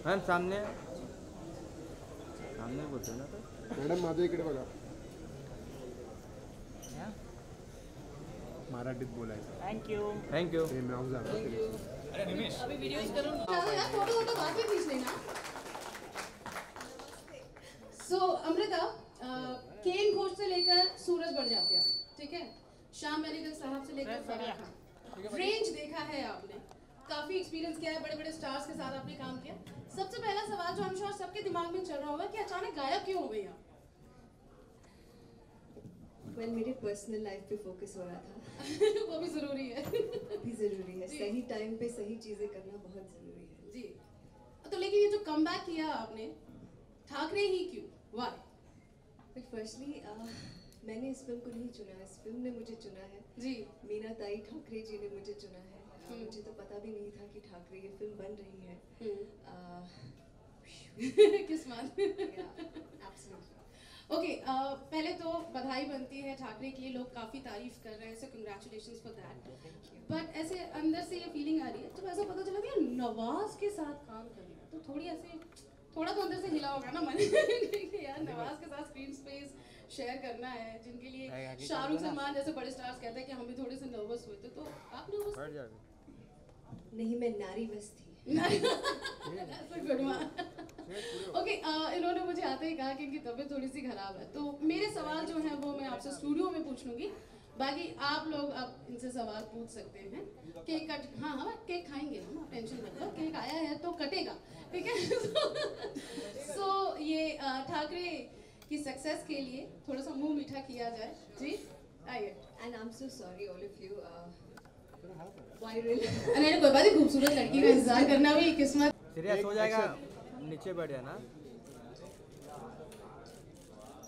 Ma'am सामने सामने बोलते ना तो मॅडम माझ्या इकडे बघा. मराठीत बोलायचं. थँक्यू. थँक्यू. ते नाव झालं. अरे निमेश अभी वीडियोस करो फोटो बाद में खींच लेना. सो अमृता, केन घोष से लेकर सूरज बड़जात्या, ठीक है, श्याम बेनेगल साहब से लेकर फराह खान, रेंज देखा है आपने, काफी एक्सपीरियंस किया है, बड़े बड़े स्टार्स के साथ आपने काम किया. सबसे पहला सवाल जो हम श्योर सबके दिमाग में चल रहा होगा कि अचानक गायब क्यों हो गई आप? वेल मेरे पर्सनल लाइफ पे फोकस हो रहा था. वो भी जरूरी है. भी जरूरी है. सही टाइम पे सही चीजें करना बहुत जरूरी है जी. तो लेकिन ये जो कमबैक किया आपने, ठाकरे ही क्यों, व्हाई? बट फर्स्टली मैंने इस फिल्म को नहीं चुना, इस फिल्म ने मुझे चुना है जी. मीनाताई ठाकरे जी ने मुझे चुना है. मुझे तो पता भी नहीं था कि ठाकरे ये फिल्म बन रही है. किस्मत. एब्सोल्युटली. ओके, पहले तो बधाई बनती है ठाकरे की, लोग काफ़ी तारीफ कर रहे हैं, सो कंग्रेचुलेशंस फॉर दैट. बट ऐसे अंदर से ये फीलिंग आ रही है जब ऐसा पता चला कि नवाज के साथ काम करना, तो थोड़ी ऐसे थोड़ा तो अंदर से हिला होगा ना मन कि यार नवाज के साथ स्क्रीन स्पेस शेयर करना है, जिनके लिए शाहरुख सलमान जैसे बड़े स्टार्स कहते हैं कि हम भी थोड़े से नर्वस हुए थे. तो आप नर्वस नहीं, मैं नारी बस थी. Good one. ओके, इन्होंने मुझे आते ही कहा कि इनकी तबीयत थोड़ी सी खराब है, तो मेरे सवाल जो हैं वो मैं आपसे स्टूडियो में पूछ लूँगी, बाकी आप लोग अब इनसे सवाल पूछ सकते हैं. केक कट, हाँ हाँ केक खाएंगे हम, आप टेंशन मत लो, केक आया है तो कटेगा, ठीक है. सो ये ठाकरे की सक्सेस के लिए थोड़ा सा मुंह मीठा किया जाए. जी आइए. And I am so sorry all of you. Viral. अरे कोई बात नहीं, खूबसूरत लड़की का इंतजार करना भी किस्मत. सीरियस हो जाएगा, नीचे बैठ जाना.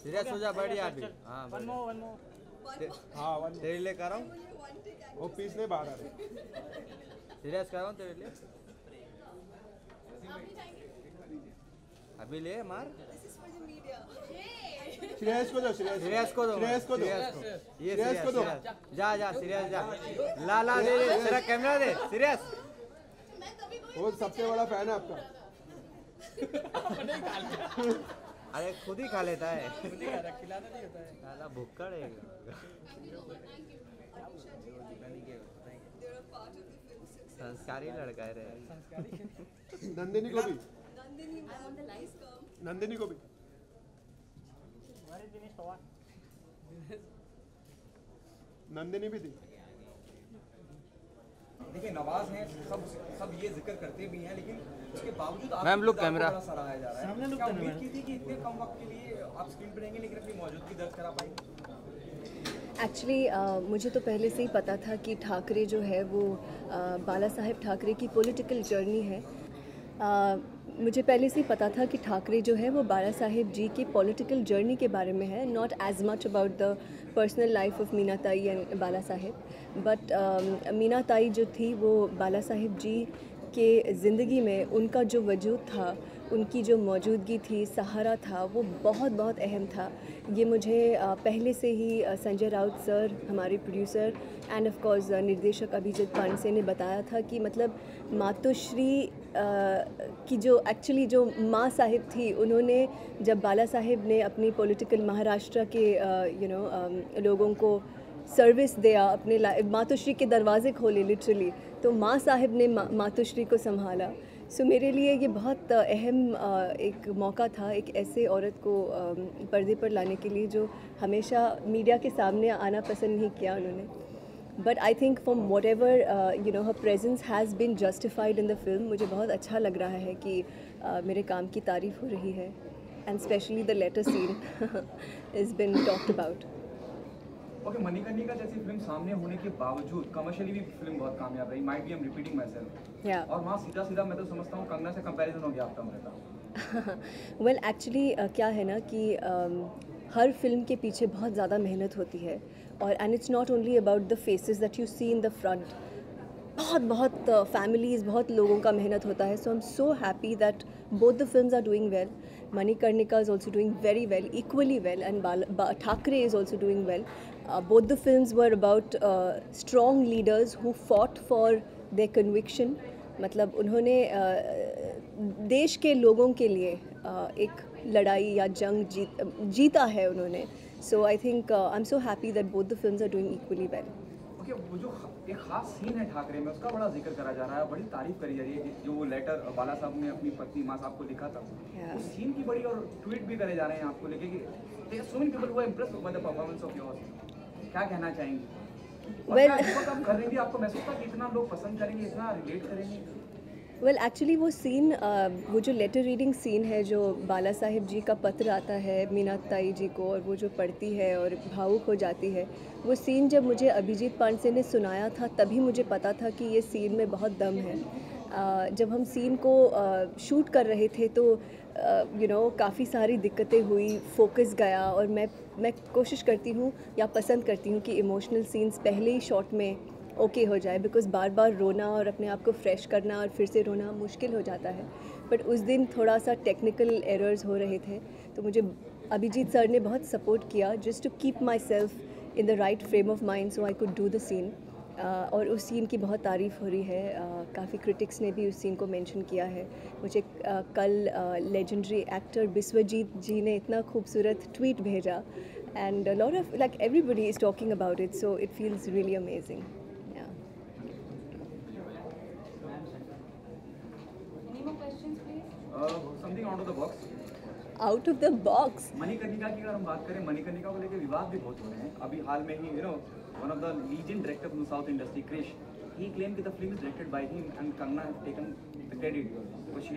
सीरियस हो जा, बैठ जा अभी. हाँ वन मोर. हाँ वन. तेरे लिए कर रहा हूँ. वो पीस नहीं बाहर आ रहे. सीरियस कर रहा हूँ तेरे लिए. अभी ले मार. श्रेयस को दो. सीरियस को दो. श्रेयस को दो. ये श्रेयस को दो. जा जा सीरियस जा. ला दे तेरा कैमरा दे. सीरियस. वो सबसे बड़ा फैन है आपका. अरे खुद ही खा लेता है. खुद ही खिलाना नहीं होता है. साला भुक्कड़ है. संस्कारी लड़का है रे. नंदिनी को भी. नंदिनी को भी. नंदिनी भी थी. देखिए नवाज हैं, सब ये जिक्र करते भी हैं, लेकिन उसके बावजूद मैम लोग कैमरा सराहा जा रहा है. क्या उम्मीद की थी कि इतने कम वक्त के लिए आप स्क्रीन पर रहेंगे, लेकिन अपनी मौजूदगी दर्ज करा पाएंगे? एक्चुअली मुझे तो पहले से ही पता था कि ठाकरे जो है वो बाला साहेब ठाकरे की पॉलिटिकल जर्नी है. मुझे पहले से ही पता था कि ठाकरे जो है वो बाला साहेब जी की पॉलिटिकल जर्नी के बारे में है, not as much about the personal life of Meenatai and Bala Saheb. But Meenatai जो थी वो बाला साहेब जी के ज़िंदगी में उनका जो वजूद था, उनकी जो मौजूदगी थी, सहारा था, वो बहुत बहुत अहम था. ये मुझे पहले से ही संजय राउत सर, हमारे प्रोड्यूसर एंड ऑफ कोर्स निर्देशक अभिजीत पांडे ने बताया था कि मतलब मातोश्री की जो एक्चुअली जो माँ साहिब थी, उन्होंने जब बाला साहेब ने अपनी पॉलिटिकल महाराष्ट्र के लोगों को सर्विस दिया, अपने मातोश्री के दरवाजे खोले लिटरली, तो माँ साहिब ने मातोश्री को संभाला. सो मेरे लिए ये बहुत अहम एक मौका था, एक ऐसे औरत को पर्दे पर लाने के लिए जो हमेशा मीडिया के सामने आना पसंद नहीं किया उन्होंने. But I think from what ever her presence has been justified in the film. मुझे बहुत अच्छा लग रहा है कि मेरे काम की तारीफ़ हो रही है, and specially the latter scene is been talked about. Okay, Manikarnika जैसी फिल्म सामने होने के बावजूद कमर्शियली भी फिल्म बहुत कामयाब रही. Might be I am repeating myself. और वहाँ सीधा मैं तो समझता हूँ कंगना से कंपैरिजन हो गया आपका मेरा. वेल एक्चुअली क्या है ना कि हर फिल्म के पीछे बहुत ज़्यादा मेहनत होती है, और and it's not only about the faces that you see in the front. बहुत फैमिलीज़, बहुत लोगों का मेहनत होता है. So I am so happy that both the films are doing well. Manikarnika is also doing very well, equally well, and Thackeray is also doing well. Both the films were about strong leaders who fought for their conviction. मतलब उन्होंने देश के लोगों के लिए एक लड़ाई या जंग जीता है उन्होंने. So I think I'm so happy that both the films are doing equally well. Okay, वो जो एक खास सीन है ठाकरे में, उसका बड़ा जिक्र करा जा रहा है, बड़ी तारीफ करी जा रही है, जो वो लेटर बाला साहब ने अपनी पत्नी माँ साहब को लिखा था, उस सीन की बड़ी, और ट्वीट भी करे जा रहे हैं आपको लेके कि so many people were impressed by the performance of yours. क्या कहना चाहेंगे? Well, आप कर रही थी, आपको महसूस था कि इतना लोग पसंद करेंगे, इतना रिलेट करेंगे? वेल एक्चुअली वो सीन, वो जो लेटर रीडिंग सीन है, जो बाला साहेब जी का पत्र आता है मीनात ताई जी को, और वो जो पढ़ती है और भावुक हो जाती है, वो सीन जब मुझे अभिजीत पांडे ने सुनाया था तभी मुझे पता था कि ये सीन में बहुत दम है. जब हम सीन को शूट कर रहे थे तो काफ़ी सारी दिक्कतें हुई, फोकस गया, और मैं कोशिश करती हूँ या पसंद करती हूँ कि इमोशनल सीन्स पहले ही शॉट में ओके हो जाए, बिकॉज बार बार रोना और अपने आप को फ्रेश करना और फिर से रोना मुश्किल हो जाता है. बट उस दिन थोड़ा सा टेक्निकल एरर्स हो रहे थे, तो मुझे अभिजीत सर ने बहुत सपोर्ट किया just to keep myself in the right frame of mind so I could do the scene. और उस सीन की बहुत तारीफ़ हो रही है. काफ़ी क्रिटिक्स ने भी उस सीन को मेंशन किया है. मुझे कल लेजेंडरी एक्टर बिस्वजीत जी ने इतना खूबसूरत ट्वीट भेजा, and lot of like everybody is talking about it, so it feels really amazing. Something out of the box. Out of the box. Manikarnika की अगर हम बात करें, मणिकर्णिका को लेकर विवाद भी बहुत हो रहे हैं. अभी हाल में ही one of the leading director from the South industry, Krish, he claimed that the film is directed by him and Kangana has taken the credit, but she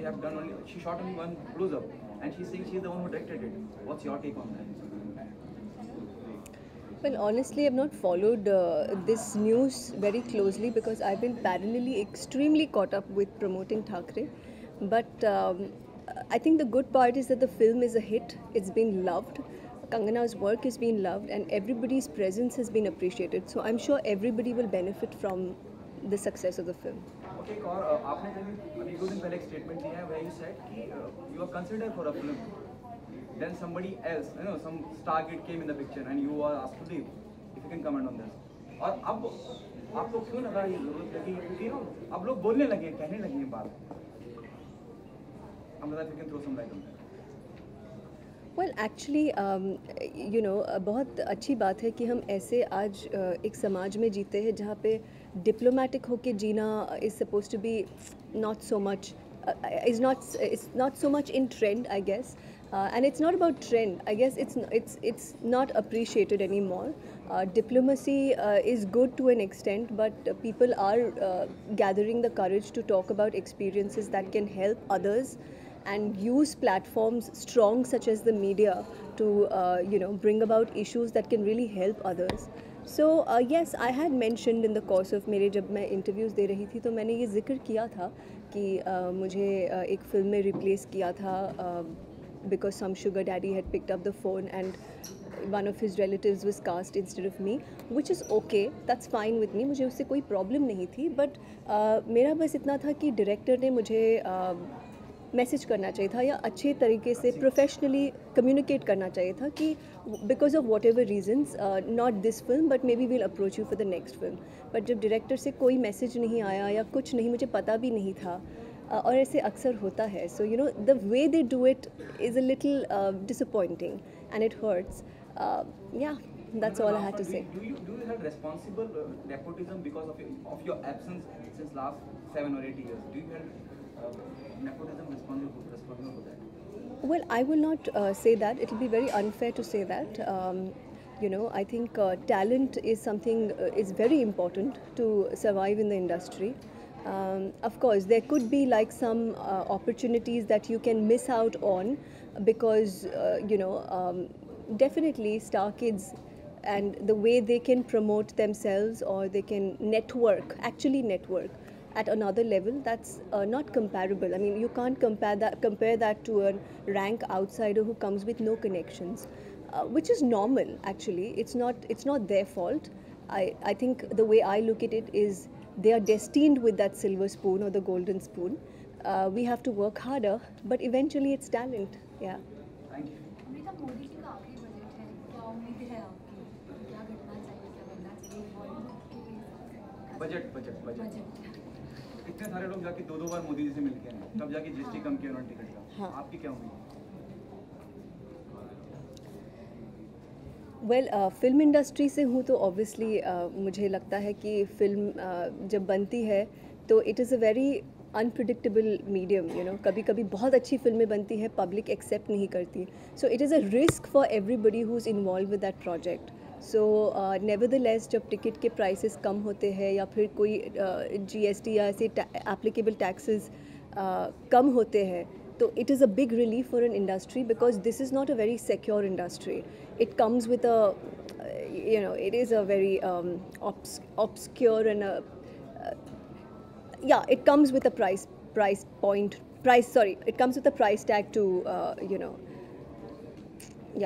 shot only one close-up, and she's saying she's the one who directed it. What's your take on that? Well, honestly, I've not followed this news very closely because I've been parallelly extremely caught up with promoting Thackeray. But I think the good part is that the film is a hit. It's been loved. Kangana's work has been loved, and everybody's presence has been appreciated. So I'm sure everybody will benefit from the success of the film. Okay, और आपने अभी 2 दिन पहले एक statement दिया है, where you said कि you are considered for a film. Then somebody else, some star kid came in the picture, and you are asked to leave. If you can comment on this. और अब आपको क्यों लगा ये जरूरत लगी, क्योंकि अब लोग बोलने लगे, कहने लगे ये बात. I'm glad you can throw some light on that. Well actually बहुत अच्छी बात है कि हम ऐसे आज एक समाज में जीते हैं जहाँ पे डिप्लोमेटिक होके जीना is suppose to be not so much, it's not so much in trend, I guess, and it's not about trend. I guess it's not appreciated anymore. Diplomacy is good to an extent, but people are gathering the courage to talk about experiences that can help others, and use platforms strong such as the media to bring about issues that can really help others. So yes, I had mentioned in the course of मेरे जब मैं interviews दे रही थी तो मैंने ये जिक्र किया था कि मुझे एक फिल्म में replace किया था because some sugar daddy had picked up the phone and one of his relatives was cast instead of me, which is okay, that's fine with me. मुझे उससे कोई problem नहीं थी, but मेरा बस इतना था कि director ने मुझे मैसेज करना चाहिए था या अच्छे तरीके से प्रोफेशनली कम्युनिकेट करना चाहिए था कि because of whatever reasons not this film but maybe will approach you for the next film. But जब डायरेक्टर से कोई मैसेज नहीं आया या कुछ नहीं, मुझे पता भी नहीं था, और ऐसे अक्सर होता है. So the way they do it is a little disappointing and it hurts. या that's all I had to say. Do you have responsible nepotism because of your absence since last 7 or 8 years? Do you have nepotism responsible for that? Well, I will not say that. It will be very unfair to say that. I think talent is something is very important to survive in the industry. Of course, there could be like some opportunities that you can miss out on because definitely star kids and the way they can promote themselves or they can network at another level, that's not comparable. I mean, you can't compare that to a rank outsider who comes with no connections, which is normal actually. It's not their fault. I think the way I look at it is they are destined with that silver spoon or the golden spoon. We have to work harder, but eventually it's talent. या thank you. Amrita, Modi ji का आखिरी budget है, क्या उम्मीद है आपकी? क्या घटना चाहिए, क्या बनना चाहिए बॉलीवुड के लिए? बजट इतने सारे लोग जाके दो बार मोदी जी से मिलके आए, तब जाके जीएसटी कम किया उन्होंने टिकट का। हाँ। आपकी क्या उम्मीद है? वेल फिल्म इंडस्ट्री से हूँ तो ऑब्वियसली मुझे लगता है कि फिल्म जब बनती है तो it is a very unpredictable medium, you know. कभी कभी बहुत अच्छी फिल्में बनती है, पब्लिक एक्सेप्ट नहीं करती, so it is a risk for everybody who is involve with that project. So nevertheless जब टिकट के प्राइसेस कम होते हैं या फिर कोई जीएसटी या ऐसे एप्लीकेबल टैक्सेस कम होते हैं, तो it is a big relief for an industry because this is not a very secure industry. It comes with a, you know, it is a very obscure and yeah, it comes with a price tag to, you know,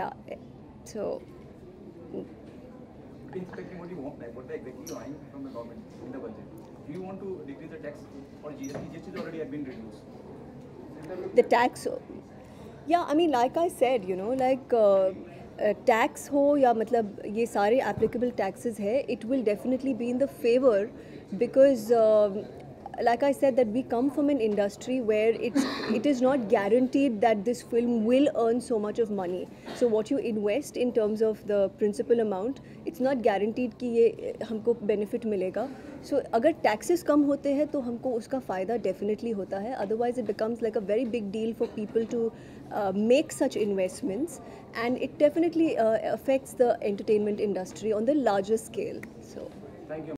yeah, so. Expecting what you want, like what exactly you eyeing from the government in the budget? Do you want to decrease the tax or GST? GST already had been reduced. The tax, yeah, I mean, like I said, you know, like tax हो या मतलब ये सारे applicable taxes है, it will definitely be in the favor because like I said that we come from an industry where it is not guaranteed that this film will earn so much of money. So what you invest in terms of the principal amount, it's not guaranteed कि ये हमको benefit मिलेगा. So अगर taxes कम होते हैं तो हमको उसका फ़ायदा definitely होता है. Otherwise it becomes like a very big deal for people to make such investments, and it definitely affects the entertainment industry on the larger scale. So. Thank you.